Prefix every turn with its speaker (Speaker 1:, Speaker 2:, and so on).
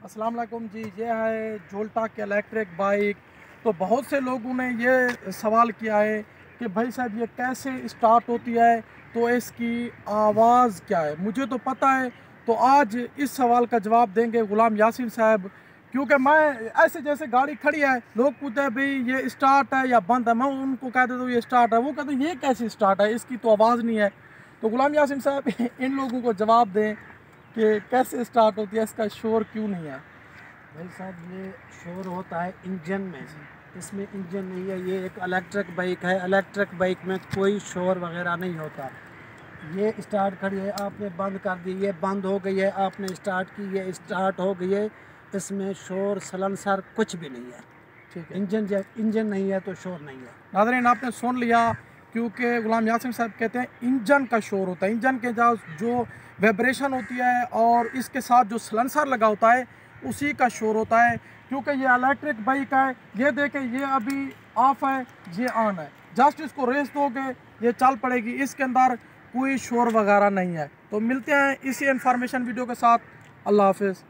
Speaker 1: अस्सलाम वालेकुम जी। ये है जोल्टा की इलेक्ट्रिक बाइक। तो बहुत से लोगों ने ये सवाल किया है कि भाई साहब ये कैसे स्टार्ट होती है, तो इसकी आवाज़ क्या है। मुझे तो पता है, तो आज इस सवाल का जवाब देंगे गुलाम यासीन साहब। क्योंकि मैं ऐसे जैसे गाड़ी खड़ी है, लोग पूछते हैं भाई ये स्टार्ट है या बंद है, मैं उनको कह देता हूँ ये स्टार्ट है, वो कहते हैं ये कैसे स्टार्ट है, इसकी तो आवाज़ नहीं है। तो गुलाम यासीन साहब इन लोगों को जवाब दें कि कैसे स्टार्ट होती है, इसका शोर क्यों नहीं है।
Speaker 2: भाई साहब, ये शोर होता है इंजन में। इसमें इंजन नहीं है, ये एक इलेक्ट्रिक बाइक है। इलेक्ट्रिक बाइक में कोई शोर वगैरह नहीं होता। ये स्टार्ट खड़ी है, आपने बंद कर दी, ये बंद हो गई है, आपने स्टार्ट की, ये स्टार्ट हो गई है। इसमें शोर सलनसर कुछ भी नहीं है।
Speaker 1: ठीक है,
Speaker 2: इंजन नहीं है तो शोर नहीं है।
Speaker 1: नाज़रीन आपने सुन लिया। क्योंकि गुलाम यासीन साहब कहते हैं इंजन का शोर होता है, इंजन के जो वाइब्रेशन होती है और इसके साथ जो सलेंसर लगा होता है उसी का शोर होता है। क्योंकि ये इलेक्ट्रिक बाइक है, ये देखें ये अभी ऑफ है, ये ऑन है, जस्ट इसको रेस दोगे ये चल पड़ेगी, इसके अंदर कोई शोर वगैरह नहीं है। तो मिलते हैं इसी इंफॉर्मेशन वीडियो के साथ। अल्लाह हाफिज़।